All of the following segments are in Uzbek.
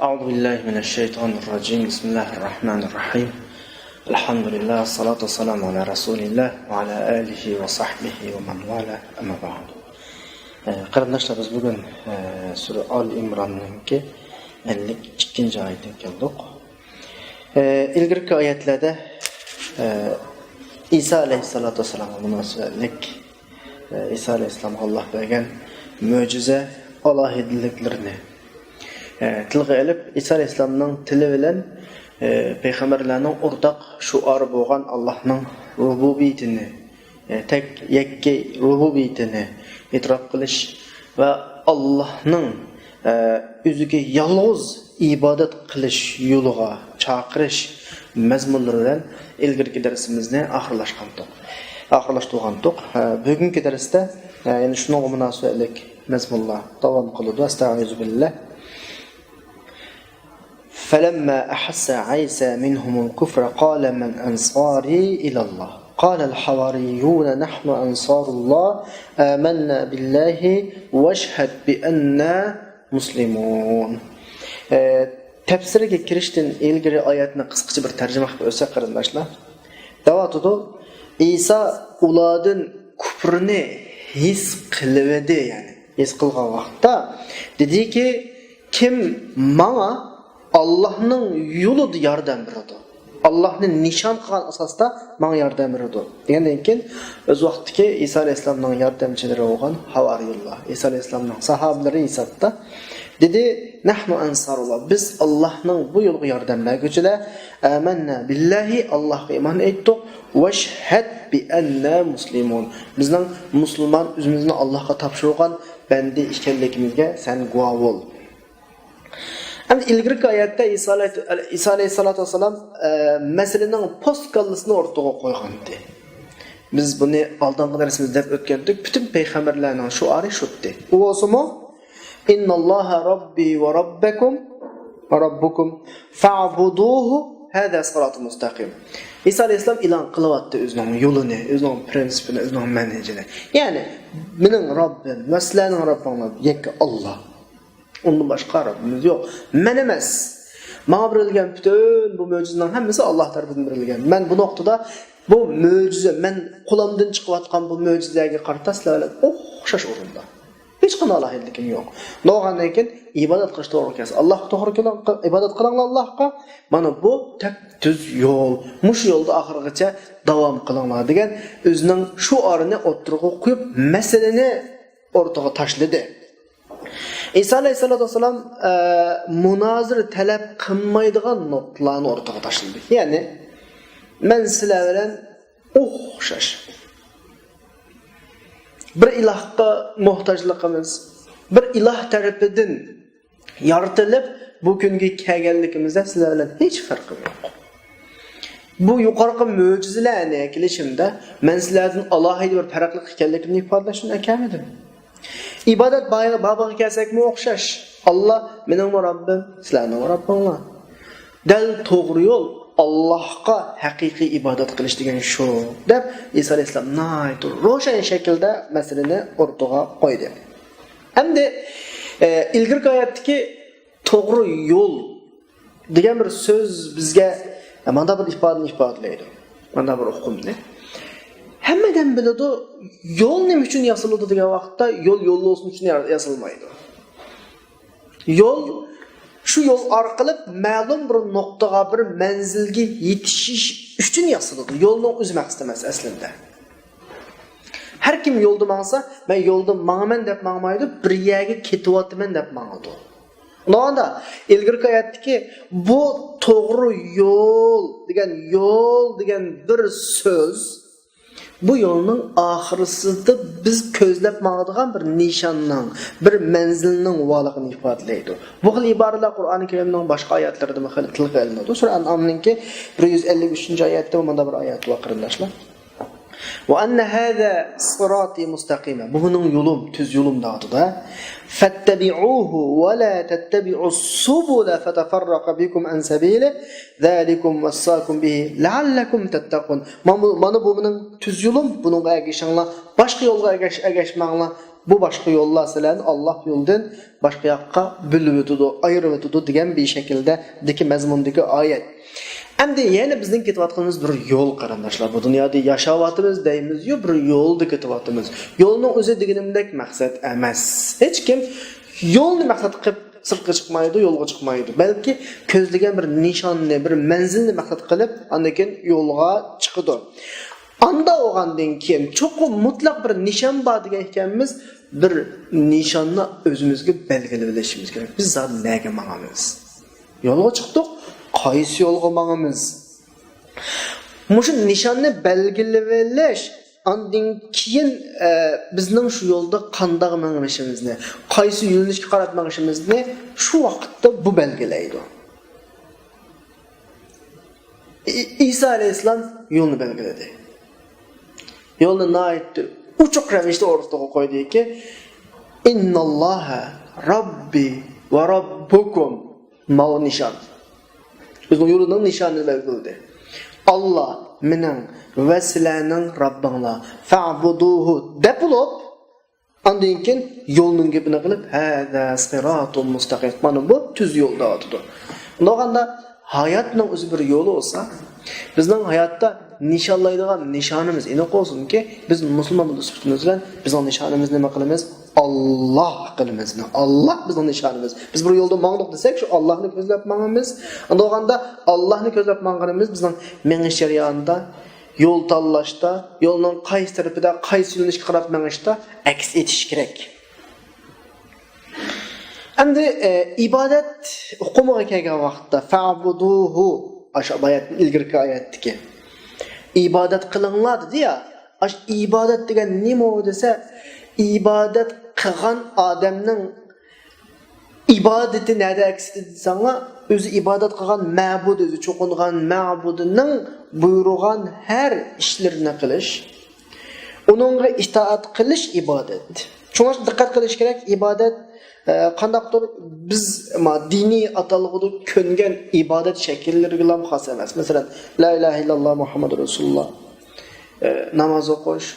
أعوذ بالله من الشيطان الرجيم بسم الله الرحمن الرحيم الحمد لله الصلاة والسلام على رسول الله وعلى آله وصحبه ومن والاه أما بعد Qardaşlar biz bugün Sure Al-İmran'ınki 52. ayetine geldik. İlgirki ayetlerde İsa Aleyhisselatü Vesselam'a münasebetlik İsa Aleyhisselam'a Allah vergen mucize alahidiliklerini tilga elip İsa Aleyhisselam'ın tili bilen peygamberlerinin ortak şuarı boğan Allah'ın rububiyetini tek yekke rububiyetini itiraf qilish ve Allah'ın özüge yalnız ibadet qilish yo'liga chaqirish mazmunlari bilan ilgirki darsimizni oxirlashtirgandik. Bugungi darsda ya'ni shunga munosabatlik mazmunlar davom qiladi. Astag'firu billah. فَلَمَّا أَحَسَّ عِيسَى مِنْهُمُ الْكُفْرَ قَالَ مَنْ أَنْصَارِي إِلَى اللَّهِ قال الحواريون نحن أنصار الله آمنا بالله واشهد بأننا مسلمون. Tefsirge kirişten ilgili ayetine kısaca bir tercüme qilib o'tsak qarindoshlar. Davotudu İsa uladın küfrünü his qilibdi, yani his qilgan vaqtda dedi ki kim bana Allah'ın yolida yordam beradi. Allah'ın nişan qilgan asosda menga yordam beradi. Degandan keyin o'z vaqtida İsa alayhisolamning yordamchilari bo'lgan havariylar, İsa alayhisolamning sahobalari hisobda dedi, "Nahnu ansarullah." Biz Allah'ның bu yo'lga yordam berguvchilar. Amanna billahi, Allohga iymon etdik. Va shahad bi anna muslimun. Bizning musulmon o'zimizni Allohga topshirgan banda ekanligimizga sen guvoh bo'l. Hem ilgirki ayette İsa Aleyhisselatü Vesselam meselenin postkalısını ortaya koygandı. Biz bunu aldığımız dersimizde ötkendik. Bütün peygamberlerin şuarı şuttu. O olsun mu? İnna Allaha Rabbi ve Rabbekum ve Rabbukum fa'buduhu hâzâ sıratı mustakim. İsa Aleyhisselam ilan kılıvattı özünün yolunu, özünün prensipini, özünün menhecini. Yani benim Rabbim, ve sizlerin Rabbim yekki Allah. Ondan başka Rabbimiz yok. Men emas. Bana verilgen bütün bu mucizenin hepsi Allah tarafından verilgen. Ben bu noktada bu mucize, ben kulağımdan çıkıvatkan bu mucizeye karşı sizlerle şaş orunda. Hiç kana Allah'ın yok. Doğandan keyin ibadet qilish to'g'ri kelsa, Alloh to'g'ri ibadet qiling Allohga. Mana bu tek düz yo'l. Mush yo'lda oxirigacha davom qilinglar degan o'zining shuarini o'tirg'i qo'yib, masalani o'rtaga tashladi. İsa Aleyhisselatü Vesselam münazir talep qilmaydigan notlarni o'rtaga tashladi. Yani men sizlar bilan o'xshash bir ilahga muhtojligimiz, bir ilah tarafidan yaratilib bu kunga kelganligimizda sizlar bilan hech farqi yo'q. Bu yuqorqi mo'jizalarni kelishimda men sizlardan alohida bir farqli ekanligini ifodalashni akamidim. İbadet babaga kelsak-mi o'xshash. Allah mening Rabbim, sizlarning Rabbinglar. Dal to'g'ri yo'l Allohga haqiqiy ibodat qilish degan shu deb İsa alayhisalom naytur ro'shan shaklda masalani o'rtaga qo'ydi. Endi ilgirki oyatdagi to'g'ri yo'l degan bir so'z bizga mana bir ifodani ifodalaydi. Mana bir hukmni hammadan biladi, yo'l nima uchun yasaladi degan vaqtda yo'l yo'lli bo'lsin uchun yasalmaydi. Yo'l shu yo'l orqali ma'lum bir nuqtaga, bir manzilga yetishish uchun yasaladi. Yo'lning o'zi maqsad emas aslida. Har kim yo'lda mangsa, men yo'lda mangaman deb mangmaydi, bir yerga ketyapman deb mangadi. Unda ilgirki oyatdagi bu to'g'ri yo'l degan bir so'z bu yolun ahirasida biz ko'zlab mağadigan bir nişanning, bir manzilning varligini ifodalaydi. Bu xil iboralar Qur'oni Karimning boshqa oyatlarida ham tilga olinadi. Sura An'amningki 153-oyatda mana bir oyat bor qarindoshlar. Wa anna hadha sirati mustaqima. Bu mening yo'lim, tuz yo'lim da'atida. Fattabi'uhu wa la tattabi'us subula fatafarraqa bikum an sabili. Zalikum wasaqum bihi la'allakum tattaqun. Mana bu mening tuz yo'lim, buningga ergashinglar. Boshqa yo'lga ergashmanglar. Bu başka yollar sizlarni Allah yoldan başka yoqqa bilib o'tadi, ayirib o'tadi degan bir şekilde deki mazmundagi oyat. Endi yana bizning ketayotganimiz bir yo'l qarindoshlar. Bu dunyoda yashayotimiz deymiz-yu, bir yo'lda ketyapmiz. Yo'lning o'zi deganimdek maqsad emas. Hech kim yo'lni maqsad qilib sirtga chiqmaydi, yo'lga chiqmaydi. Balki ko'zlagan bir nishonni, bir manzilni maqsad qilib, undan keyin yo'lga chiqadi. Anda o'gandan keyin cho'qim mutlaq bir nishon bor degan ekanmiz, bir nishonni o'zimizga belgilab olishimiz kerak. Biz zaten nega mangamiz? Yo'lga chiqdik, qaysi yo'lga mangamiz? Mushu nishonni belgilab olish andan keyin bizning shu yo'lda qanday mangishimizni, qaysi yo'nalishga qarab mangishimizni shu vaqtda bu belgilaydi. İsa alayhissalom yo'lni belgiladi. Yo'lni naytdi. Uçuk ravishda o'rtaga qo'ydiki, innalloha robbi va robbukum ma nishon. Bizning yo'lning nishonini belgiladi. Allah mening va sizlarning Robbinglar fa'buduhu deb bo'lib, undan keyin yo'lning gapini qilib, hada siratun mustaqim. Mana bu tuz yo'lda o'tadi. Undaganda hayotning o'zi bir yo'li bo'lsa, bizning hayotda nishonlaydigan nishonimiz aniq olsunki, biz musulmon bo'lib sifatimiz bilan bizning nishonimiz nima qilamiz? Allah qilamiz. Allah bizning nishonimiz. Biz bir yo'lda mangdiq desak, shu Allohni ko'zlab mangamiz. Undaganda Allohni ko'zlab manganimiz bizning mengish jarayonida, yo'l tanlashda, yo'lning qaysi tarafida, qaysi yo'nalishga qarab mangishda aks etish kerak. Endi ibodat huquqiga kelgan vaqtda fa'buduhu ash oyatning ilgirki oyatdiki ibodat qilinglar dedi-ya. Ash ibodat degan nima desa, ibodat qilgan odamning ibodati nada aksidi desanglar, o'zi ibodat qilgan ma'bud, o'zi cho'qingan ma'budining buyurgan har ishlarini qilish, uningga itoat qilish ibodat. Shunga diqqat qilish kerak, ibodat qandaqdir biz diniy atalg'ida ko'ngan ibodat shakllariga ham xos emas. Masalan, la ilaha illalloh Muhammadur Rasululloh, namoz o'qish,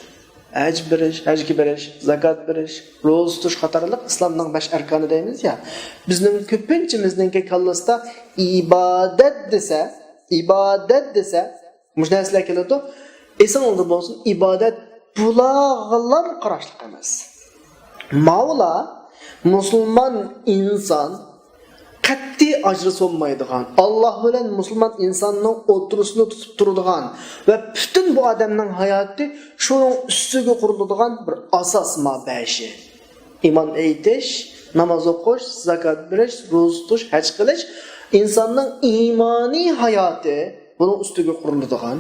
haj berish, zakat berish, ro'za tutish qatorliq islomning 5 arkoni deymiz ya. Bizning ko'pinchimizning kallasida ibodat desa, mush narsalar keladi. Esin oldi bo'lsin, ibodat bulag'lar qarashliq emas. Mavla Müslüman insan qat'iy ajri so'nmaydigan, Alloh bilan musulmon insonning o'tirishini tutib turadigan va butun bu odamning hayoti shuning ustiga quriladigan bir asos mabashi. Iymon aytish, namoz o'qish, zakat berish, ro'za tutish, haj qilish insonning iymoniy hayoti buning ustiga quriladigan,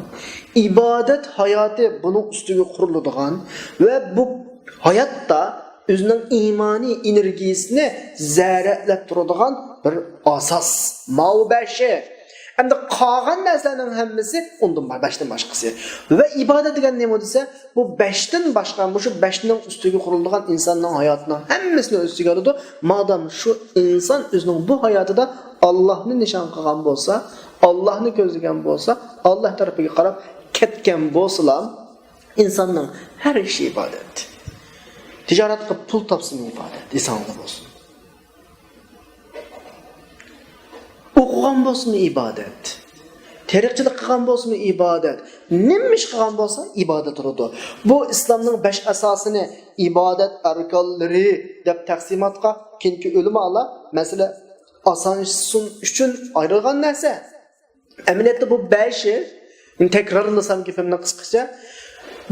ibodat hayoti buning ustiga quriladigan va bu hayotda o'zining iymoniy energiyasini zararlab turadigan bir asos, mavbashi. Endi qolgan narsalarning hammasi undan boshdan boshqasi. Va ibodat degan nima desa, bu 5dan boshqa, shu 5ning ustiga qurilgan insonning hayotining hammasini o'z ichiga oladi. Madam shu inson o'zining bu hayotida Allohni nishon qilgan bo'lsa, Allohni ko'zlagan bo'lsa, Alloh tarafiga qarab ketgan bo'lsa, insonning har ishi ibodat. Ticaret qilib pul topsin ibodat, insonga bo'lsin. O'qigan bo'lsin ibodat. Teriqchilik qilgan bo'lsin ibodat. Nimish qilgan bo'lsa ibodat turadi. Bu islomning 5 asosini ibodat arkonlari deb taqsimotga kinki ulamalar masala osonlashsin uchun ayrilgan narsa. Amaliyotda bu 5'i takrorlasam gapimni qisqacha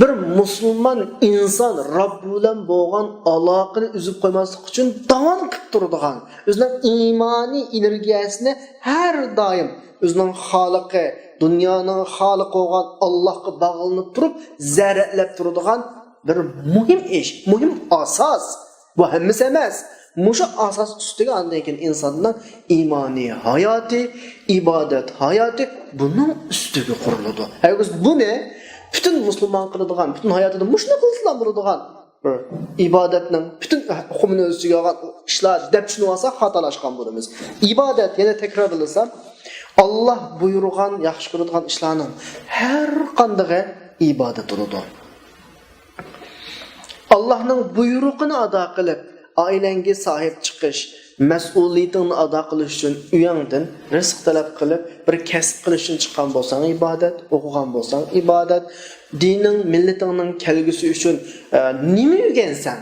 bir musulmon inson Robbi bilan bo'lgan aloqani uzib qo'ymaslik uchun davom qilib turadigan, o'zining iymoniy energiyasini har doim o'zining xoliqi, dunyoning xoliqi bo'lgan Allohga bog'lanib turib, zararlab turadigan bir muhim ish, muhim asos. Bu hammasi emas. Mushu asos ustiga andan keyin insonning iymoniy hayoti, ibodat hayoti buning ustiga quriladi. Agar buni bütün musulmon qiladigan, bütün hayotida mushni qilsa bo'ladigan ibodatning bütün hukmini o'z ichiga olgan ishlar deb tushunib olsa xatolashgan bo'lamiz. Ibodat yana takrorlasam, Alloh buyurgan, yaxshi ko'radigan ishlarning har qanday ibodat bo'ladi. Allohning buyrug'ini ado qilib, oilangga sahib chiqish, mas'uliyatini ado qilish uchun uyangdan rizq talab qilib, bir kasb qilish uchun chiqqan bo'lsang ibodat, o'qigan bo'lsang ibodat, dining, millatingning kelgusi uchun nima o'rgansan?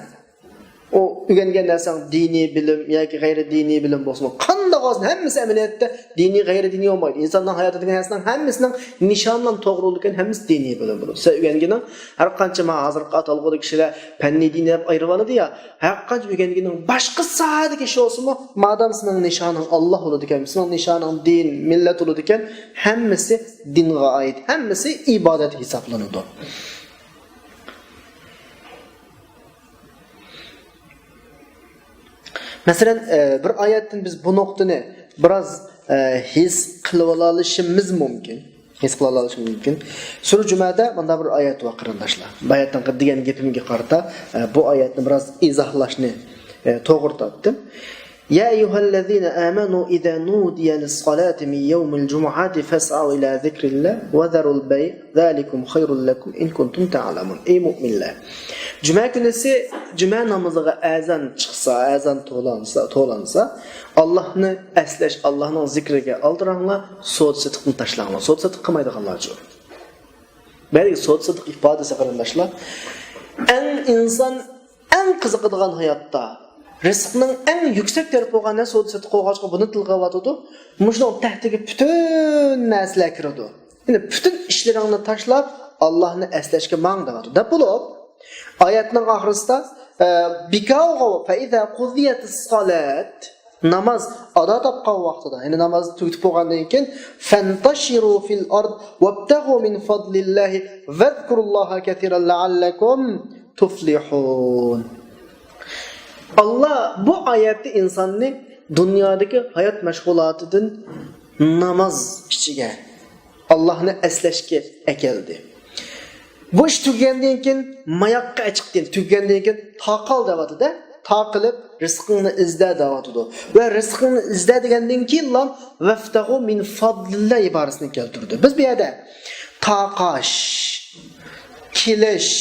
O o'rgangan narsang diniy bilim yoki g'ayri diniy bilim bo'lsin. Qanday bo'lsin, hammasi amaliyotda diniy, g'ayri diniy bo'lmaydi. Insonning hayotidagi narsaning hammasining nishondan to'g'riligidan hammasi diniy bilim bo'ladi. Sen o'rganganing har qancha men hozirgi atalg'udagi kishilar fanniy diniy deb ayirib oladi-ya, har qancha o'rganganing boshqa sohadagi ish bo'lsa-mu, madam sening nishoning Alloh bo'ladi ekan, sening nishoning din, millat bo'ladi ekan, hammasi dinga oid, hammasi ibodat hisoblanadi. Masalan, bir oyatdan biz bu nuqtani biroz his qilib olishimiz mumkin. Sura Jumada bunda bir oyat va qarindoshlar. Bu oyatdan degan gapimga qarata bu oyatni biroz izohlashni to'g'ri topdim. Ya ayyuhallazina amanu idza nudiya lis-salati min yawmil jumu'ati fas'au ila zikrillah wa dharul bay' zalikum khayrul lakum in kuntum ta'lamun. Ey mu'minlar, Cuma günüsü cuma namazıga azan çıksa, azan to'lansa, Allah'ını əsləş, Allah'ın zikriga aldıranglar, so'd sıtıqni taşlanglar. So'd sıtıq qilmaydiganlar uchun. Belki so'd sıtıq ifodasi qarindoshlar, inson eng qiziqadigan hayotda rizqning eng yuksak taraf bo'lgan so'd sıtıq qo'yg'achqa buni tilga oladi. Mushning tahtiga butun narsalar kiradi. Ya'ni butun ishlaringni tashlab Allah'ını əslashga mang deyapti. Deb bo'lib oyatning oxirida bikavg'o fa iza qudiyatis salat namaz ado topgan vaqtida, ya'ni namozni tugatib bo'lgandan keyin fantashiru fil ard wabtaghu min fadlillahi wadhkurulloha katiran la'allakum tuflihun. Allah bu oyatda insonni dunyodagi hayot mashg'ulotidan namoz ichiga Allohni eslashga akeldi. Bu ish tugandan keyin mayoqqa chiqdin, tugandan keyin taqal deyapti-da, taqilib rizqingni izla deyapti. Va rizqingni izla degandan keyin lam vaftahu min fadlillah iborasini keltirdi. Biz bu yerda taqash, kelish,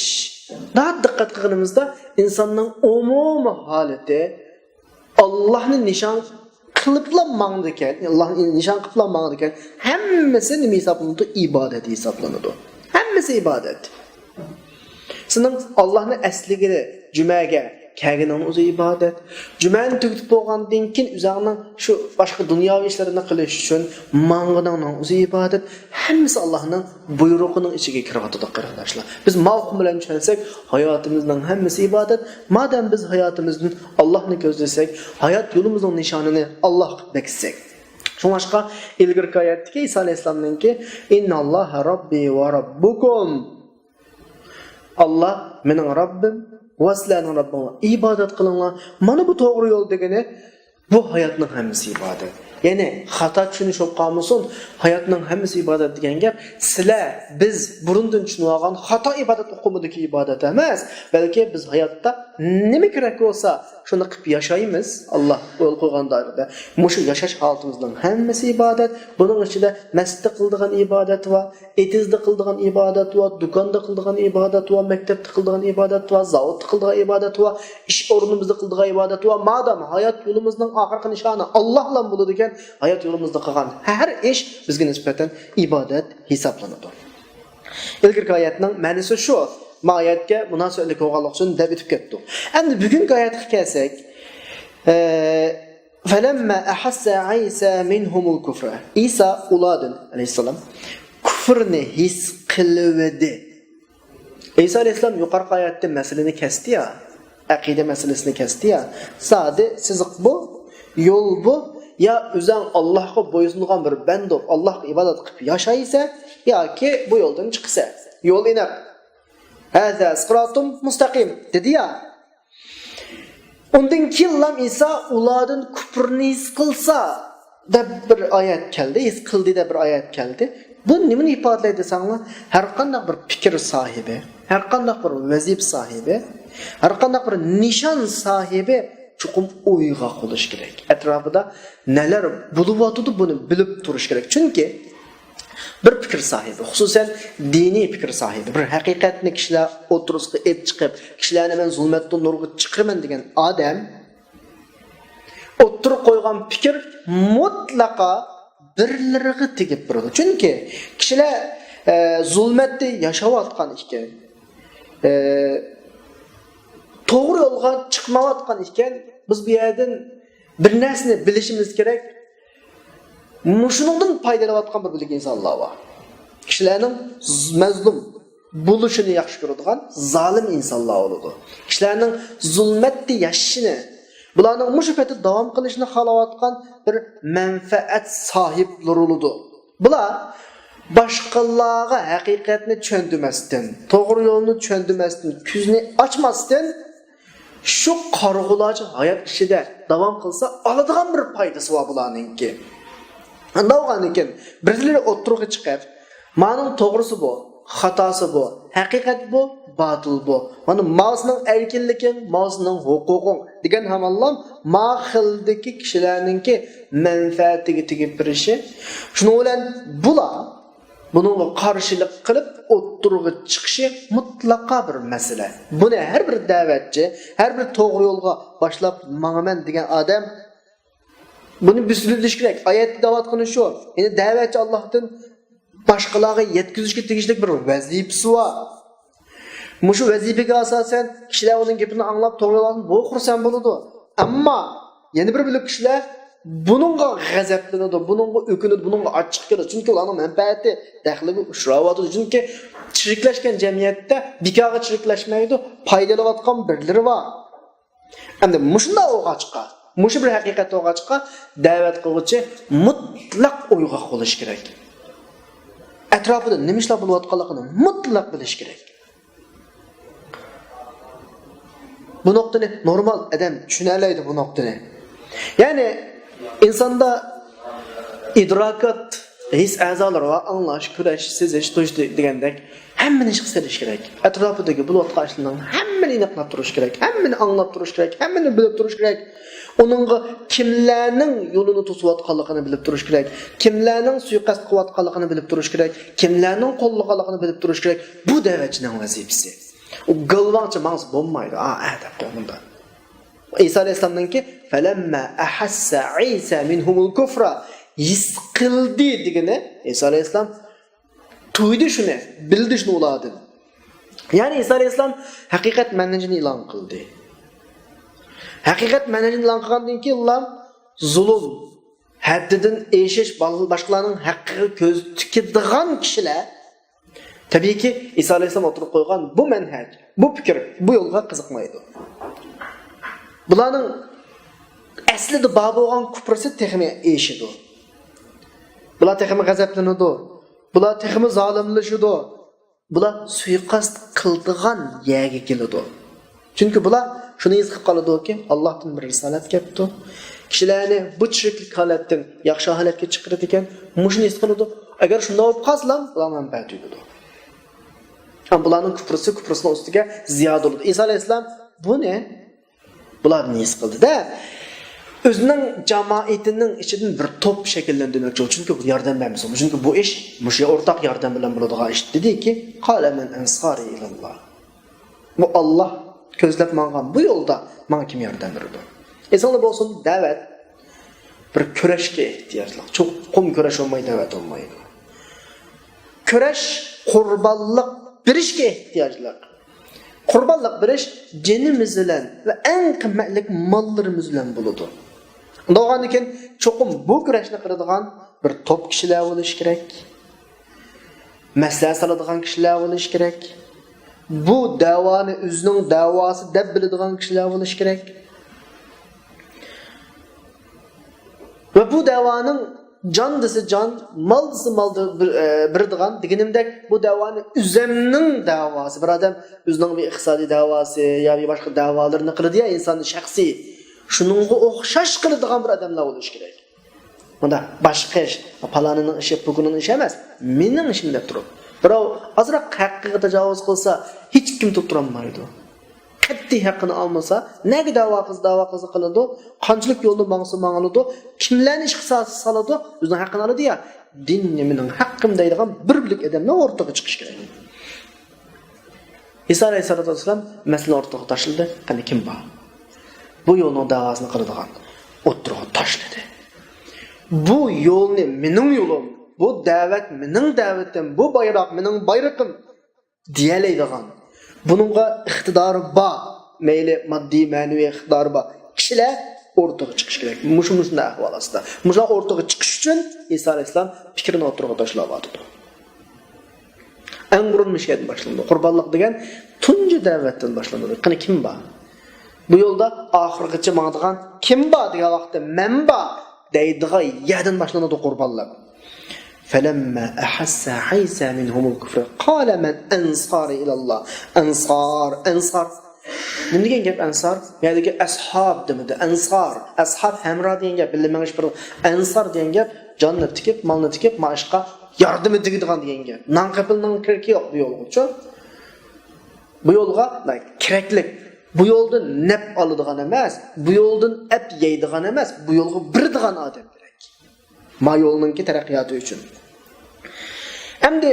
daha diqqat qilganimizda insonning umumiy holati Allohni nishon qiliblanmag'di ekan, Allohni nishon qiliblanmag'di ekan, hammasi nima hisoblanadi? Ibodat hisoblanadi. Hammasi ibodat. Sening Allohning asliga jumaga kelganing o'zi ibodat. Jumani tugatib bo'lgandan keyin o'zingning shu boshqa dunyoviy ishlarini qilish uchun mang'inaning o'zi ibodat. Hammasi Allohning buyrug'ining ichiga kiryapti, qarindoshlar. Biz mavhum bilan tushunsak, hayotimizning hammasi ibodat. Madam biz hayotimizdan Allohni ko'zlasak, hayot yo'limizning nishonini Alloh qilib bekitsak. Shunga ilgirki oyatdagi Isa alayhisolamninki innalloha robbi va robbukum. Allah mening Rabbim va sizlarning Rabbinglar. Ibodat qilinglar. Mana bu to'g'ri yo'l degani bu hayotning hammasi ibodat. Ya'ni xato tushunish bo'lmasin, hayotning hammasi ibodat degan gap sizlar biz burundan tushunib olgan xato ibodat uqumidagi ibodat emas, balki biz hayotda nima kerak bo'lsa shuni qilib yashaymiz. Alloh yo'l qo'ygan doirada. Mushu yashash holatimizning hammasi ibodat. Buning ichida masjidda qildigan ibodat va etizda qildigan ibodat va do'konda qildigan ibodat va maktabda qildigan ibodat va zavodda qildigan ibodat va ish o'rnimizda qildigan ibodat va madam hayot yo'limizning oxirgi nishoni Alloh bilan bo'ladigan hayot yo'limizda qilgan har ish bizga nisbatan ibodat hisoblanadi. Ilgirki oyatning ma'nosi shu. Oyatga munosabatli bo'lganlik uchun deb etib ketdik. Endi bugungi oyatga kelsak, falamma ahassa Isa minhumul kufra. Isa ulardan alayhisalom kufrni his qildi. Isa alayhisalom yuqorqi oyatda masalani kesdi-ya, aqida masalasini kesdi-ya. Sadi siziq bu, yo'l bu. Ya o'zing Allohga bo'ysungan bir banda, Allohga ibodat qilib yashaysa yoki bu yo'ldan chiqsa, yo'l aniq. Hada siratum mustaqim dedi-ya. Undan keyin Isa ulardan kufrni his qilsa deb bir oyat keldi, his qildi deb bir oyat keldi. Bu nimani ifodalaydi desanglar, har qanday bir fikr sohibi, har qanday bir vazif sohibi, har qanday bir nishon sohibi chuqum o'yga qo'yish kerak. Atrofida nelar bo'lib o'tadi buni bilib turish kerak. Chunki bir fikr sahibi, xususan diniy fikr sahibi, bir haqiqatni kishilar o'tirishga et chiqib, kishilarni men zulmatdan nurga chiqiraman degan odam o'tirib qo'ygan fikr mutlaqo birlariga tegib turadi. Chunki kishilar zulmatda yashayotgan ekan, to'g'ri yo'lga chiqmayotgan ekan, biz bu yerdan bir narsani bilishimiz kerak. Mushuningdan foydalanayotgan bir bilik insonlar bor. Kishilarning mazlum bo'lishini yaxshi ko'radigan zolim insonlar bo'ladi. Kishilarning zulmatda yashashini, bularning mushafati davom qilishini xohlayotgan bir manfaat sohiblari bo'ladi. Bular boshqalarga haqiqatni tushuntirmasdan, to'g'ri yo'lni tushuntirmasdan, ko'zni ochmasdan shu qarg'ulachi hayot ishida davom qilsa oladigan bir foydasi bor bularningki. Anda olgan ekan, birlari o'tirg'i chiqib, "Mening to'g'risi bu, xatosi bu, haqiqat bu, batil bu. Mana ma'sning erkinliging, ma'sning huquqing" degan hamallam ma'xildagi kishilarningki manfaatiga tegib turishi. Shuning bilan bular buningga qarshilik qilib o'tirg'i chiqishi mutlaqo bir masala. Buni har bir da'vatchi, har bir to'g'ri yo'lga boshlab manaman degan odam bunu bilish kerak. Oyatda da'vatqani shu. Endi da'vatchi Allohdan boshqalarga yetkazishga tegishli bir vazifasi bor. Mushu vazifaga asosan kishilar uning gapini anglab to'g'ri yo'ldan bu xursand bo'ladi. Ammo yana bir bilib kishilar buningga g'azablanadi, buningga o'kinadi, buningga achchiq keladi. Chunki ularning manfaati daxliga uchrayotdi. Chunki chiriklashgan jamiyatda bekorga chiriklashmaydi, foydalanayotgan birlari bor. Endi mushunda o'g'achqa mushu bir haqiqat o'g'achqa da'vat qiluvchi mutlaq uyg'oq bo'lish kerak. Atrofida nima ishlar bo'layotganligini mutlaq bilish kerak. Bu nuqtani normal odam tushuna oladi bu nuqtani. Ya'ni insonda idrokat, his a'zolari va anglash, kurash, sezish, tush degandek hammani ish qilish kerak. Atrofidagi bo'layotgan ishlarning hammani aniqlab turish kerak, hammani anglab turish kerak, hammani bilib turish kerak. Onunğa kimlarning yo'lini to'sayotganligini bilib turish kerak, kimlarning suiqasd qilayotganligini bilib turish kerak, kimlarning qo'llaganligini bilib turish kerak. Bu da'vatchining vazifasi. U galvonchi ma'nus bo'lmaydi. Deb qo'ymanda. İsa alayhisolamningki falamma ahassa Isa minhumul kufra yisqildi degani İsa alayhisolam tuydi shuni, bildi shuni ulardan. Ya'ni İsa alayhisolam haqiqat manhajini e'lon qildi. Haqiqat manhajini e'lon qilgandan keyin ular zulm, haddidan eshish, boshqalarning haqqiga ko'z tikadigan kishilar tabiiyki İsa alayhisolam o'tirib qo'ygan bu manhaj, bu fikr, bu yo'lga qiziqmaydi. Bularning aslida bor bo'lgan kufrisi texmi eshidi. Bular texmi g'azablanadi. Bular texmi zolimlashidi. Bular suiqasd qildigan yerga keladi. Chunki bular shuni his qilib qoladiki, Allohdan bir risolat kelibdi. Kishilarni bu chiriklik holatdan yaxshi holatga chiqaradi ekan, mushuni his qiladi. Agar shunday bo'lib qolsa, ular manfaat yutadi. Ham bularning kufrisining ustiga ziyoda bo'ladi. Isa alayhisalom buni bularni his qildi-da, o'zining jamoatining ichidan bir to'p shakllantirmoqchi bo'ldi. Chunki bu yordam bermasa, chunki bu ish musha o'rtaq yordam bilan bo'ladigan ish dediki, qala man ansari ilalloh. Bu Alloh ko'zlab mangan bu yo'lda menga kim yordam beradi? Esonlar bo'lsin, da'vat bir kurashga ehtiyojli. Cho'qim kurash olmaydi, da'vat olmaydi. Kurash qurbonlik berishga ehtiyojli. Qurbonlik berish jinimiz bilan va eng qimmatli mollarimiz bilan bo'ladi. Undan keyin cho'qim bu kurashni qiladigan bir to'p kishilar bo'lish kerak. Maslahat soladigan kishilar bo'lish kerak. Bu davoni o'zining davosi deb biladigan kishilar bo'lish kerak. Va bu davoning jondisi jon, maldisi maldi birdigan deganimdek bu davoni o'zining davosi. Bir odam o'zining bir iqtisodiy davosi yoki boshqa davolarni qiladi ya, insonning shaxsiy shuningga o'xshash qiladigan bir odamlar bo'lish kerak. Bunda boshqa ish, palonining ishi, bugunning ishi emas, mening ishim deb turib. Birov azroq haqqiga tajovuz qilsa, hech kim tutib turolmaydi. qat'iy haqqini olmasa, nega da'vo qiladi, qanchalik yo'lda mang'iladi, kimlarni ishga soladi, o'zining haqqini oladi ya, dinni mening haqqim deydigan bir birlik odamlar o'rtaga chiqish kerak. İsa alayhissalatu vassalam masala o'rtaga tashildi. Qani kim bor? Bu yo'lning da'vosini qiladigan o'rtaga tashladi. Bu yo'lni mening yo'lim, bu da'vat mening da'vatim, bu bayroq mening bayrog'im diyelaydigan. Bununla iqtidori bor, mayli moddiy, ma'naviy iqtidori bor kishilar o'rtaga chiqish kerak. Mushunda ahvol ostida. Mushlar o'rtaga chiqish uchun Isa alayhissalom fikrini o'rtaga tashlab o'tdi. Angurunmishdan boshlandi. Qurbonlik degan tunji da'vatdan boshlanadi. Qani kim bor? Bu yo'lda oxirgacha mangdigan kim bor degan vaqtda men bor deydigan yerdan boshlanadi qurbonlik. فلما أحس عيسى منهم الكفر قال من أنصار إلى الله أنصار من degan gap ansar ya'ni ashab demidi ansar ashab hamra degan gap bilmaganish bir ansar degan gap jonni tikib molni tikib maishqa yardım edigdigan degan gap non qapilning kirki yo'q bu yo'lga uchun bu yo'lga keraklik bu yo'ldan naf oladigan emas bu yo'ldan ap yeydigan emas bu yo'lga birdigan odam kerak ma yo'lninki taraqqiyoti uchun. Endi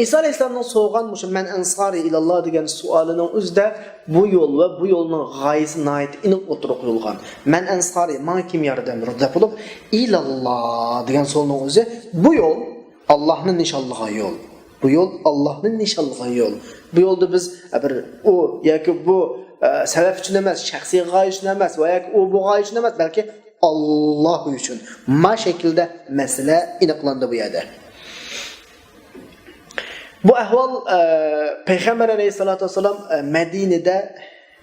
İsa alayhissalomning so'g'an mushu men ansari ilalloh degan savolining o'zida bu yo'l va bu yo'lning g'oyasi nihoyat aniq o'tirib qo'yilgan. Men ansari, menga kim yordamdir deb bo'lib, ilalloh degan so'zning o'zi bu yo'l Allohning nishonlagan yo'l. Bu yo'l Allohning nishonlagan yo'l. Bu yo'lda biz bir u yoki bu sabab uchun emas, shaxsiy g'oya uchun emas va yoki u bu g'oya uchun emas, balki Alloh uchun. Ma shaklda masala aniqlandi bu yerda. Bu ahvol Payg'ambar alayhisolatu vasallam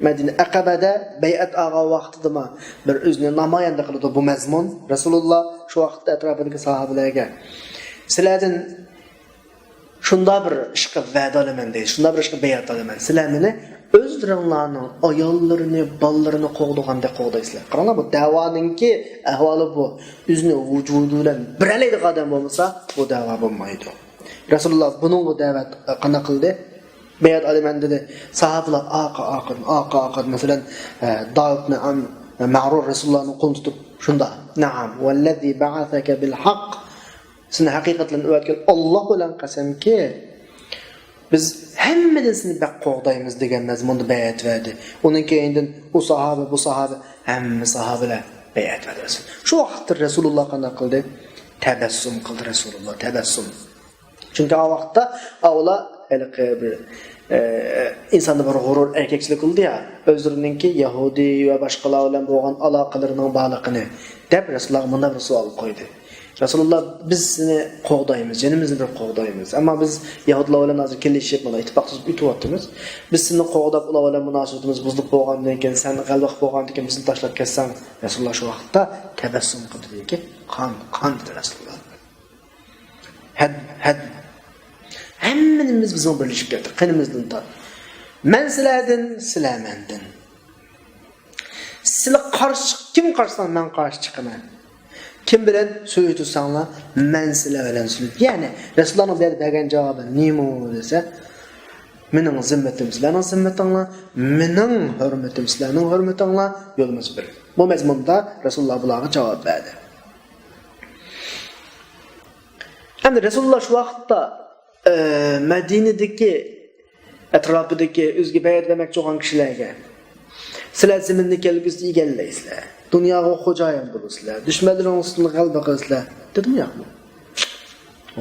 Madina Aqabada bay'at olgan vaqtida bir o'zini namoyanda qildi bu mazmun. Rasululloh shu vaqtda atrofidagi sahobalarga sizlardan shunda bir ishga va'da olaman deydi. Shunda bir ishga bay'at olaman. Sizlar meni o'zlaringlarning ayollarini, bolalarini qo'g'daganda qo'g'daysizlar. Qaranglar bu da'voninki ahvoli bu. O'zini vujudi bilan biralaydigan odam bo'lmasa, bu da'vo bo'lmaydi. Rasululloh buning bu da'vat qana qildi. Bayat olaman dedi. Sahobalar aqid masalan Davudni Ma'rur Rasulullohning qo'lini tutib shunda na'am vallazi ba'athaka bil haqq seni haqiqatan o'tgan Alloh bilan qasamki biz hammadan seni baq qo'g'daymiz degan mazmunda bayat verdi. Undan keyindan bu sahoba hamma sahobalar bayat verdi. Shu vaqtda Rasululloh qana qildi? Tabassum qildi Rasululloh, tabassum. Çünkü o vaqtda avla bir insanda bir g'urur erkekchilik qildi ya, o'zlarininki Yahudi va boshqalar bilan bo'lgan aloqalarining bog'liqini deb Rasululloh bunday bir savol qo'ydi. Rasululloh biz seni qo'g'daymiz, jinimizni bir qo'g'daymiz. Ammo biz Yahudilar bilan hozir kelishib, mana ittifoqsiz o'tyapmiz. Biz seni qo'g'dab ular bilan munosabatimiz buzilib bo'lgandan keyin, sen g'alba qilib bo'lgandan keyin bizni tashlab ketsan, Rasululloh shu vaqtda tabassum qildiki, qon dedi Rasululloh. Had Hammamiz bizning birlashib ketdik. Qanimizdan tor. Men sizlar mendan. Sizlar qarshi kim qarshıdan men qarshi chiqaman. Kim bilan so'ytursanglar, men sizlar bilan so'yt. Ya'ni Rasulullohning bergan javobi nima desa, mening zimmatim sizlarning zimmatinglar, mening hurmatim sizlarning hurmatinglar, yo'limiz bir. Bu mazmunda Rasululloh bularga javob berdi. Endi Rasululloh shu vaqtda Madinadagi atrofidagi o'zga bayat vermoqchi bo'lgan kishilarga sizlar zaminni kelgusida egallaysizlar, dunyoga xo'jayin bo'lasizlar, dushmanlaringizni g'alaba qilasizlar dedimi yo'qmi?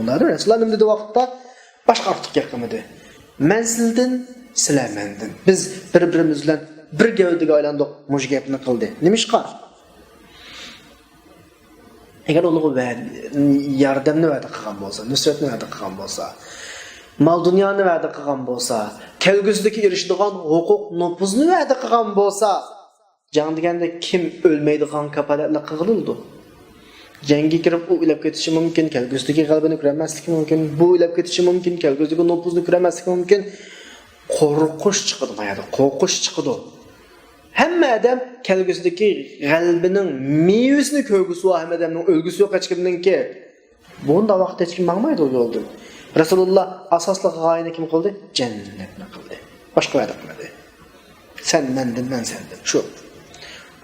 Ular Rasululloh nima dedi vaqtda boshqa ortiq gapirmadi. Men sizdan, sizlar mendan. Biz bir-birimiz bilan bir gavdaga aylandik, mush gapni qildi. Nima ish qildi? Agar ularga yordamni va'da qilgan bo'lsa, nusratni va'da qilgan bo'lsa, mal dunyoni va'da qilgan bo'lsa, kelgusidagi erishadigan huquq nufuzni va'da qilgan bo'lsa, jang deganda kim o'lmaydigan kapolatlar qilildi. Jangga kirib u o'lib ketishi mumkin, kelgusidagi g'alabani ko'rmasligi mumkin, bu o'lib ketishi mumkin, kelgusidagi nufuzni ko'rmasligi mumkin. Qo'rqish chiqadi mayda, qo'rqish chiqadi. Hamma odam kelgusidagi g'albining mevasini ko'rgusi va hamma odamning o'lgusi yo'q hech kimninki. Bunda vaqt hech kim maqmaydi u yo'lda. Rasululloh asosli g'oyani kim qildi? Jannatni qildi. Boshqa va'da qilmadi. Sen mendin, men sendin. Şu.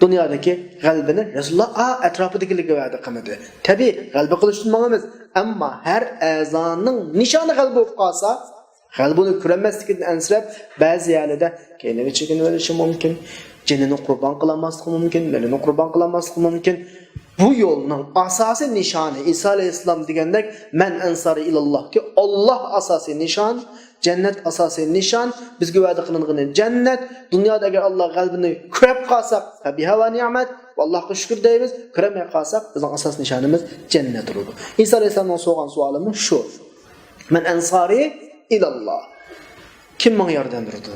Dünyadaki qalbini Rasulullah atrofidagilarga va'da qilmadi. Tabii qalbi qilishni bilmaymiz, ammo har a'zoning nishoni qalbi bo'lib qolsa, qalbini ko'rmasligidan ansirab, ba'zi yerlarda keyinga chekinib olishi mumkin, jinini qurbon qilmasligi mumkin, melini qurbon qilmasligi mumkin. Bu yo'lning asosiy nishoni Isa alayhisalom degandek, man ansari ilalloh ki Alloh asosiy nishon, jannat asosiy nishon, bizga va'da qilingan jannat. Dunyoda agar Alloh qalbini ko'rib qolsak, biha va ni'mat, Allohga shukr deymiz. Ko'ramay qolsak, bizning asosiy nishonimiz jannat bo'ladi. Isa alayhisalomning so'rgan savolimiz shu. Man ansari ilalloh. Kim menga yordam beradi?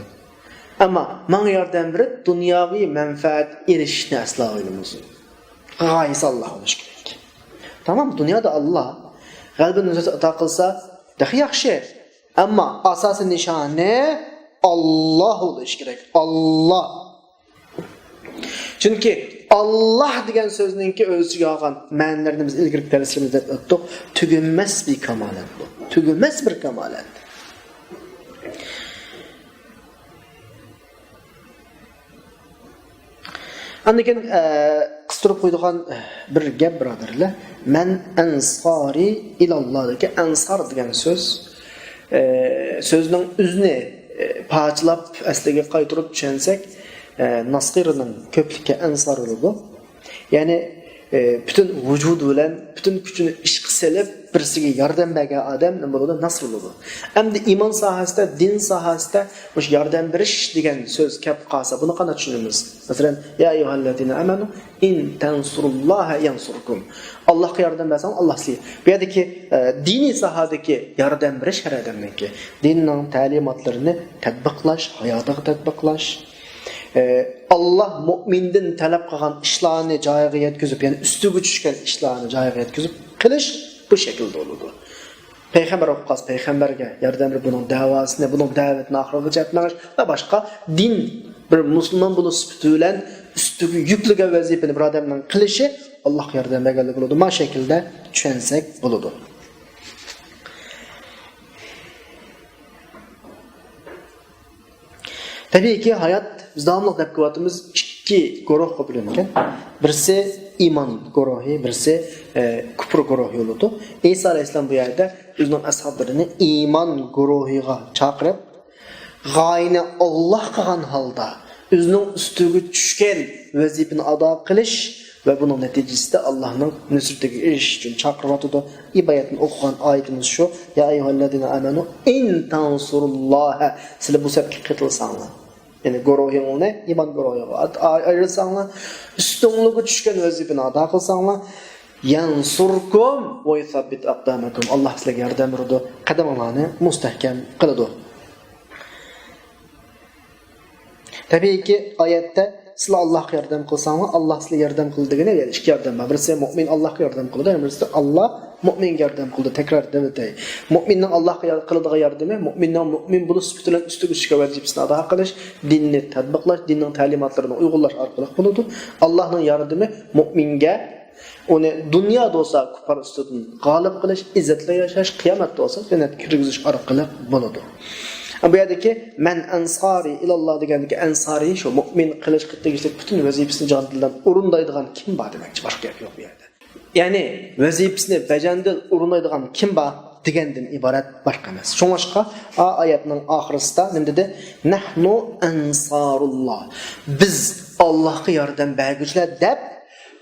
Ammo menga yordam berib dunyoviy manfaat erishishni aslo o'ylamaymiz. G'oyasi Alloh bo'lishi kerak. Tamam, dunyoda Alloh qalbini ato qilsa, daha yaxshi. Ammo asosiy nishoni Alloh bo'lishi kerak. Alloh. Chunki Alloh degan so'zningki o'ziga olgan ma'nolarni biz ilgari darslarimizda o'tdik. Tugunmas bir kamolat bu. Tugunmas bir kamolat. Andikin qistirib qo'ydigan bir gap birodarlar. Man ansari ilallohdagi ansar degan so'z so'zning o'zini parchalab asliga qaytarib tushunsak, Nasqirning ko'plikka ansar bu. Ya'ni bütün vücudu bilan, bütün kuchini ishga selib birisiga yordam bergan odam nima bo'ladi? Nasr bo'ladi. Endi iymon sohasida, din sohasida o'sha yordam berish degan so'z kelib qolsa, buni qanday tushunamiz? Masalan, ya ayyuhallazina amanu in tansurulloha yansurkum. Allohga yordam bersang, Alloh sizga. Bu yerdagi diniy sohadagi yordam berish har odamniki. Dinning ta'limotlarini tatbiqlash, hayotga tatbiqlash, Allah mu'mindan talab qilgan ishlarni joyiga yetkazib, ya'ni ustiga tushgan ishlarni joyiga yetkazib qilish bu shaklda bo'ladi. Payg'ambar o'qas payg'ambarga yordam berib buning da'vosini, buning da'vatini oxirigacha etmoq va boshqa din bir musulmon bo'lib bilan ustiga yuklagan vazifani bir odamning qilishi Alloh yordam berganligi bo'ladi. Ma shaklda tushunsak bo'ladi. Tabii ki hayat biz davamlı deb ko'ryapmiz, ikki guruhga bo'lingan. Birisi iymon guruhi, birisi kufr guruhi bo'ladi. Isa alayhisalom bu yerda o'zining ashoblarini iymon guruhiga chaqirib, g'oyani Alloh qilgan holda o'zining ustiga tushgan vazifani ado qilish va buning natijasida Allohning nusratiga erishish uchun chaqiryapti. İbayatni o'qigan oyatimiz shu: Ya ayyuhallazina amanu in tansurulloha. Sizlar bu sababga qitilsanglar, yani guruhingni iymon guruhiga ayrilsanglar, ustunligiga tushgan vazifani ado qilsanglar, yansurkum va yuthabbit aqdamakum. Alloh sizlarga yordam beradi, qadamlarni mustahkam qiladi. Tabiiyki oyatda sizlar Allohga yordam qilsanglar, Alloh sizlarga yordam qildi degani, ya'ni ikki yordam bor. Birisi mu'min Allohga yordam qildi, birisi Alloh mu'minga yordam qildi. Tekrar devatay. Mu'minning Allohga qiladigan yordami, mu'minning mu'min bo'lib bilan ustiga tushgan vazifasini ado qilish, dinni tatbiqlash, dinning ta'limotlarini uyg'unlash orqali bo'ladi. Allohning yordami mu'minga uni dunyoda bo'lsa kufar ustidan g'olib qilish, izzatli yashash, qiyomatda bo'lsa jannatga kirgizish orqali bo'ladi. Bu yerdagi man ansari ilalloh degandagi ansari shu mu'min qilish tegishli butun vazifasini jondan o'rindaydigan kim bor demakchi, boshqa gap yo'q bu yerda. Ya'ni vazifasini bajandil o'rindaydigan kim bor degandan iborat boshqa emas. Shuningga oyatning oxirisida nima dedi? Nahnu ansarulloh. Biz Allohga yordam berguchilar deb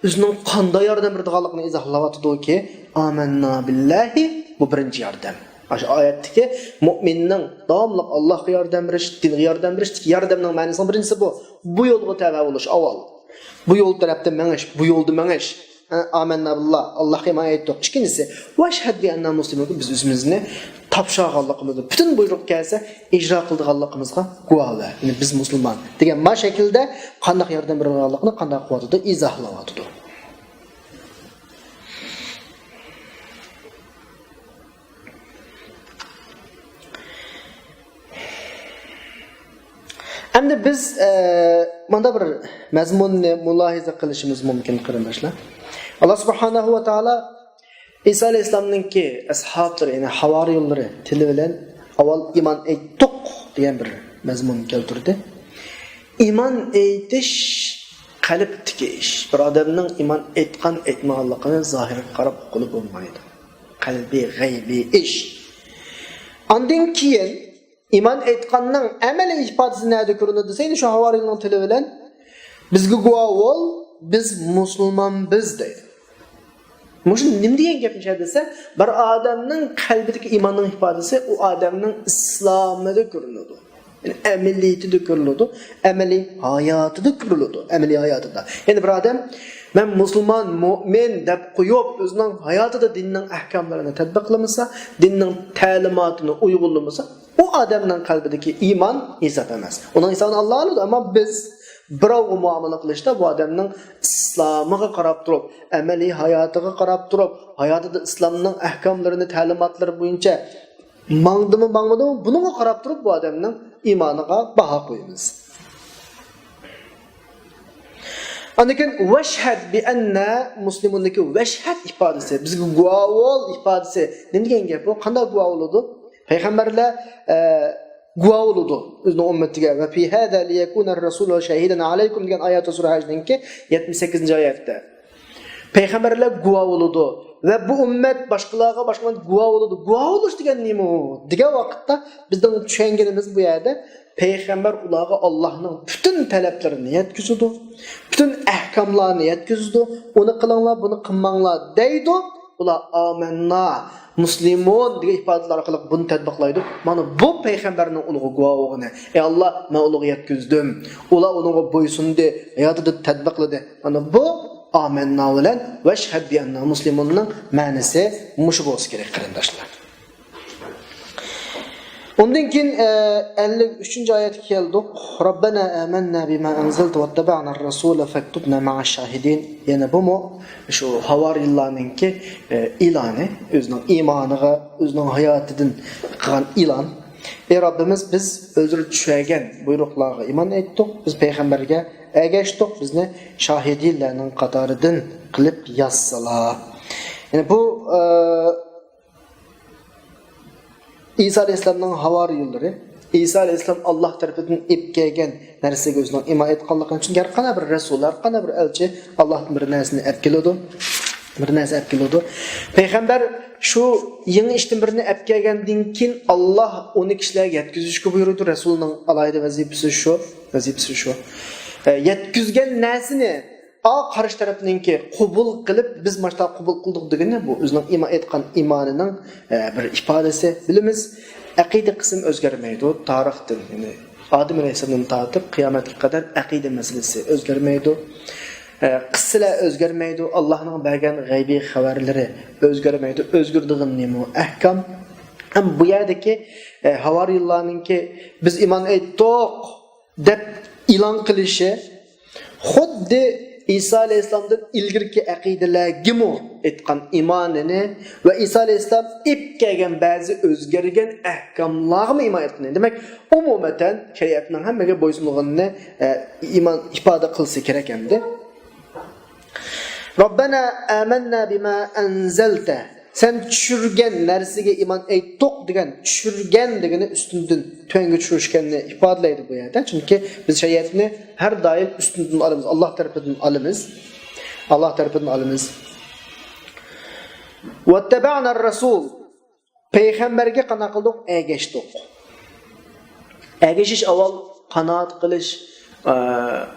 o'zining qanday yordam beradiganligini izohlayotdi-ki, amanna billahi, bu birinchi yordam. Aşı oyatdagi mu'minning davomli Allohga yordam berish, dinga yordam berish, yordamning ma'nosi birinchisi bu. Bu yo'lga tava bo'lish avval. Bu yo'l tarafda mengish, bu yo'lda mengish. Amanna billah, Allohga iymon etdik. Ikkinchisi, va shahad bi anna muslimun, biz o'zimizni topshirganligimizni, butun buyruq kelsa ijro qilganligimizga guvohlar. Ya'ni biz musulmon degan ma shaklda qanday yordam berganligini, qanday quvvatida izohlayotdi. Endi biz mana bir mazmunni mulohiza qilishimiz mumkin qarindoshlar. Alloh subhanahu va taolo Isa alayhisolamningki ashablari, ya'ni havoriyonlari tili bilan avval iymon etdik degan bir mazmun keltirdi. iman aytish qalbdagi ish. Bir odamning iman aytgan aytmaganligini zohirga qarab qilib bo'lmaydi. Qalbiy g'aybiy ish. Ondan keyin iman aytganning amaliy ifodasi nada ko'rinadi desaydi shu havoriyning tili bilan bizga guvoh bo'l, biz musulmon biz deydi. Mushun nima degan gapni desa, bir odamning qalbidagi imonning ifodasi u odamning islomida ko'rinadi. Yani ameliyatida ko'rinadi, amaliy hayotida ko'rinadi, amaliy hayotida. Ya'ni bir odam men musulmon, mu'min deb qo'yib o'zining hayotida dinning ahkomlarini tatbiqlamasa, dinning ta'limotini uyg'unlamasa, u odamning qalbidagi iymon hisob emas. Uning hisobini Alloh oladi, ammo biz birovga muomala qilishda bu odamning islomiga qarab turib, amaliy hayotiga qarab turib, hayotida islomning ahkomlarini, ta'limotlari bo'yicha mangdimi, bunga qarab turib bu odamning iymoniga baho qo'yamiz. Anikin vashhad bi anna muslimunniki vashhad ifodasi, bizga guvoh bo'l ifodasi nima degan gap bu? Qanday guvoh bo'ladi? Payg'ambarlar guvoh bo'ladi o'zining ummatiga va fi hada liyakuna ar-rasulu shahidan alaykum degan oyat sura Hajninki 78-oyatda. Payg'ambarlar guvoh bo'ladi va bu ummat boshqalarga guvoh bo'ladi. Guvoh bo'lish degan nima? Degan vaqtda bizning tushunganimiz bu yerda payg'ambar ularga Allohning butun talablarini yetkazadi, butun ahkomlarni yetkazadi. Uni qilinglar, buni qilmanglar deydi. Ular amanna muslimon degan ifodalar orqali buni tatbiqlaydi. Mana bu payg'ambarning ulug' guvohligini. Ey Alloh, men ulug' yetkazdim. Ular unga bo'ysundi, hayotida tatbiqladi. Mana bu amanna bilan vashhad bi anna muslimonning ma'nosi mush bo'lsa kerak qarindoshlar. Ondan keyin 53-oyatga keldik. Robbana amanna bima anzalta wattaba'na ar-rasula faktubna ma'ash shahidin. Yana bu shu havoriylarningki iloni, o'zining iymoniga, o'zining hayotidan qilgan ilon. Ey Robbimiz, biz o'zini tushungan buyruqlarga iymon etdik. Biz payg'ambarga ergashdik. Bizni shahidlarning qatoridan qilib yozsalar. Yani bu İsa Aleyhisselam'ın havariyulları, İsa Aleyhisselam Allah tarafından epkelgen narsaga o'zining iymon etganligini uchun qana bir rasullar, qana bir elchi Allohning bir narsani epkeladi. Bir narsa epkeladi. Payg'ambar shu yangi ishdan birini epkelgandan keyin Alloh uni kishilarga yetkazishga buyurdi. Rasulning alayda vazifasi shu. Yetkazgan narsani qarshi tarafninki qabul qilib biz mashta qabul qildik degani bu o'zining iymon etgan iymonining bir ifodasi. Bilamiz, aqida qism o'zgarmaydi. Tarixdan, ya'ni Odam alayhisolamdan tortib qiyomatga qadar aqida masalasi o'zgarmaydi. Qissalar o'zgarmaydi. Allohning bergan g'aybiy xabarlari o'zgarmaydi. O'zgardigan nima? Ahkam. Ham bu yerdagi havoriylarningki biz iymon etdik deb e'lon qilishi xuddi İsa Aleyhisselam'dan ilgirki aqidalarga etgan imonini va İsa Aleyhisselam epkelgan ba'zi o'zgargan ahkomlarga iymon etgan. Demak, umuman shariatning hammaga bo'ysunligini iymon ifoda qilsa kerak endi. Robbana amanna bima anzalta. Sen tushirgan narsaga iymon etdik degan, tushirgan degani ustundan to'nga tushirishganni ifodalaydi bu yerda. Chunki biz shariatni har doim ustundan olamiz, Alloh tarafidan olamiz. Wattaba'na ar-rasul. Payg'ambarga qana qildik, ergashdik. Ergashish avval qanoat qilish,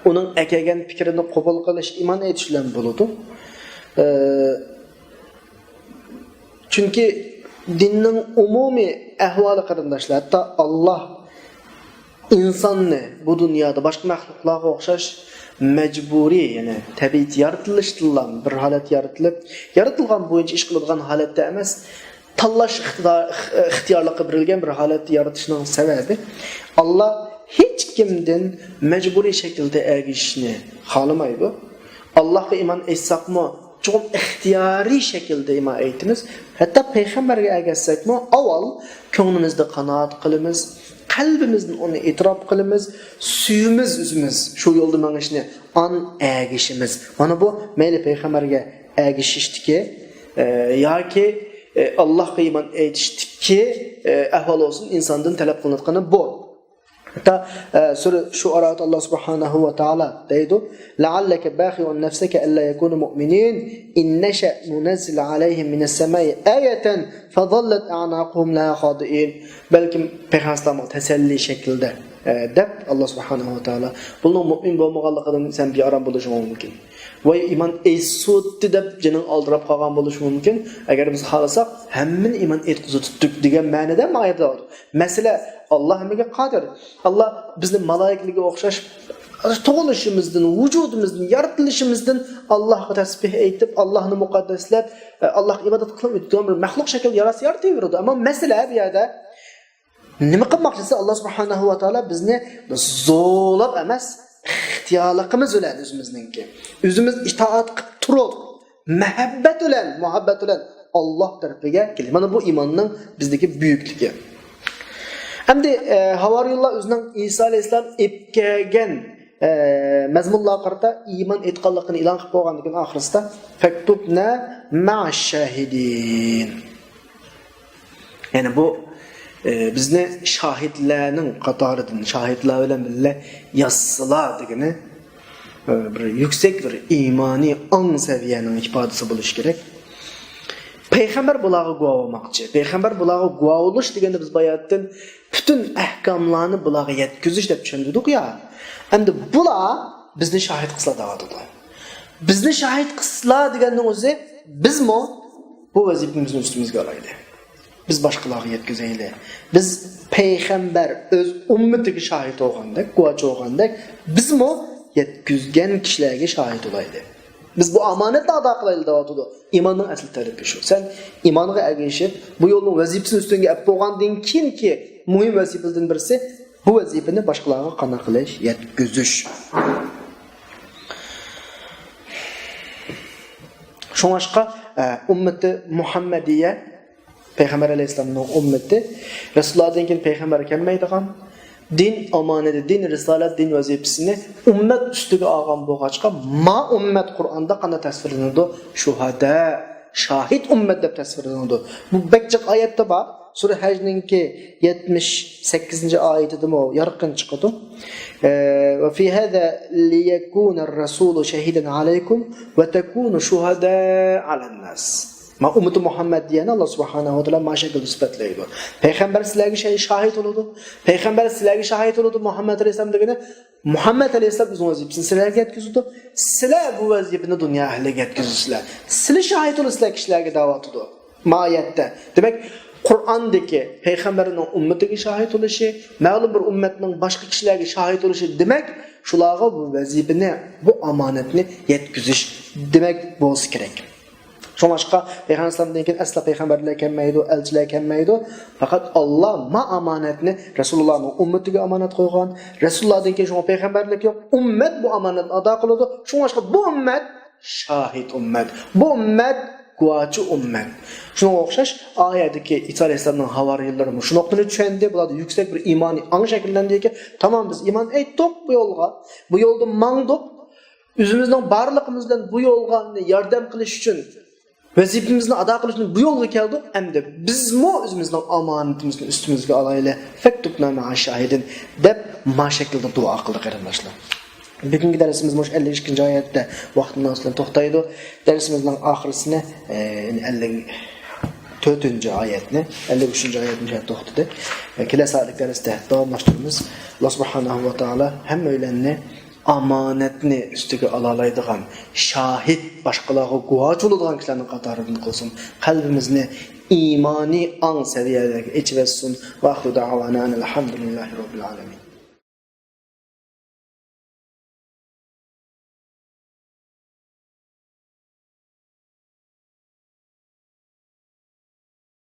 uning akagan fikrini qabul qilish, iymon etish bilan bo'ladi. Çünkü dinning umumiy ahvoli qarindoshlar, hatta Alloh insonni bu dunyoda boshqa maxluqlarga o'xshash majburiy, ya'ni tabiiy yaratilishdan bir holat yaratilgan bo'yicha ish qiladigan holatda emas, tanlash ixtiyorliqqa berilgan bir holatni yaratishning sababi Alloh hech kimdan majburiy shaklda ergashishni xohlamaydi. Allohga iymon etsaqmi çok ixtiyoriy shaklda iymon etimiz. Hatta payg'ambarga ergashsakmi, avval ko'nglimizda qanoat qilamiz, qalbimizdan uni e'tirof qilamiz, suyimiz o'zimiz shu yo'lda mangishni ergashimiz. Mana bu mayli payg'ambarga ergashishdiki yoki Allohga iymon etishdiki ahvol olsun insondan talab qilinayotgani bu. Hatta sura Şuara'da Allah subhanahu ve taala deydi: "La'alleke bâhi'un nefseke ella yekunu mu'minin in neşe nunezzil aleyhim mines semai ayeten fadallat a'naquhum la khadi'in." Belki Peygamber teselli şekilde deb Allah subhanahu ve taala bunun mu'min bo'lmaganligidan sen bir aram bo'lishi mumkin. Va iman esutdi deb jinin aldırab qolgan bo'lishi mumkin. Agar biz xalasak hammani iman etkizib tutdik degan ma'noda oyat bor. Masala Allah hammaga qodir. Allah bizni malaikalarga o'xshash tug'ilishimizdan, vujudimizdan, yaratilishimizdan Allohga tasbih aytib, Allohni muqaddaslab, Allohga ibodat qilib o'tgan bir maxluq shaklda yarataverdi. Ammo masala bu yerda nima qilmoqchisi? Allah subhanahu va taolo bizni zo'lab emas, ixtiyorligimiz bilan o'zimizningki. O'zimiz itoat qilib turib, muhabbat bilan Alloh tarafiga keldi. Mana bu iymonning bizdagi buyukligi. Hamda havoriylar o'zining Iso alayhisalom epkagan mazmunlar qarata iymon etganligini e'lon qilib qo'ygandan keyin oxirisida faktubna ma'ash-shahidin. Ya'ni bu bizni şahidlarning qatoridan shahidlar bilan birga yazsalar degani bir yüksek bir imoniy ong saviyaning ifodasi bo'lishi kerak. Peygamber bularga guvoh olmoqchi. Peygamber bularga guvoh bo'lish deganda biz bayatdan bütün ahkomlarni bularga yetkazish deb tushundik ya. Endi bular bizni shahid qilsa davotida. Bizni shahid qilsa deganning o'zi bizmi bu vazifamizni ustimizga olaylik. Biz boshqalarga yetkazaylik. Biz payg'ambar o'z ummatiga shahid bo'lgandek, guvoh bo'lgandek, bizmi yetkazgan kishilarga shahid bo'laylik. Biz bu amanatni ado qilaylik deyotdi. İmanning asl tarifi shu. Sen imonga ergashib, bu yo'lning vazifasini ustunga olib qo'ygandan keyinki muhim vazifalardan birisi bu vazifani boshqalarga qana qilish, yetkazish. Shunga ummati Muhammadiya Peygamber Aleyhisselam'ın ümmeti Resulullah'dan keyin peygamber kelmaydigan din amaneti, din risalet, din vazifesini ümmet üstüge algan bo'lg'achqa ma ümmet Kur'an'da qanday tasvirlanadi? Shuhada, shahid ümmet deb tasvirlanadi. Bu bekçik ayette bor. Sura Haj'ninki 78. oyatida mo yarqin chiqadi. Va fi hada liyakuna ar-rasulu shahidan alaykum va takunu shuhada 'alan nas. Ma ummati Muhammad diyani Allah subhanahu wa ta'ala mashakil sifatlaydi. Peygamber sizlarga shahid bo'ladi. Peygamber sizlarga shahid bo'ladi. Muhammad alayhisalom degani Muhammad alayhisalom o'z vazifasini sizlarga yetkazdi. Sizlar bu vazifani dunyo ahliga yetkazisizlar. Sizlar shahid bo'lasizlar kishilarga da'vat qildi. Ma'yatda. Demak, Qur'ondagi payg'ambarning ummatiga shahid bo'lishi, ma'lum bir ummatning boshqa kishilarga shahid bo'lishi demak, shularga bu vazifani, bu omonatni yetkazish demak bo'lsa kerak. Şoňaşqa Peygamberden keyin asla peygamberler kelmeydi, elçiler kelmeydi. Fakat Allah ma amanetini Resulullah'ın ümmetiga amanat koygan. Resulullah'dan keyin şoňa peygamberlik yok. Ümmet bu amanatni ada kıldı. Şoňaşqa bu ümmet şahid ümmet. Bu ümmet guvaçı ümmet. Şuna okşaş ayetdeki İsa Aleyhisselam'ın havariyleri şu noktani düşendi. Bularda yüksek bir imani an şekillendi ki tamam biz iman etdik bu yolga. Bu yolda mangdık. Özümüzden barlığımızdan bu yolga yardım kılış için vazifamizni ado qilish uchun bu yo'lga keldik. Endi bizmi o'zimizning omonatimizni ustimizga olaylik. Faktubna ma'ash-shahidin deb ma shaklda duo qildik qarindoshlar. Bugungi darsimiz mush 52-oyatda vaqtdan so'ng to'xtaydi. Darsimizning oxirisini 54-oyatni, 53-oyatni to'xtadi. Kelasi darsda davomlashtiramiz. Alloh subhanahu va taolo hammalarni amanetni üstüge alalaydıgan, şahit başkalarına guvoh bo'ladigan kishilarning qatoridan qilsin. Qalbimizni imani an seviyadagi ichversin. Va axiru da'vana alhamdulillahi robbil alamin.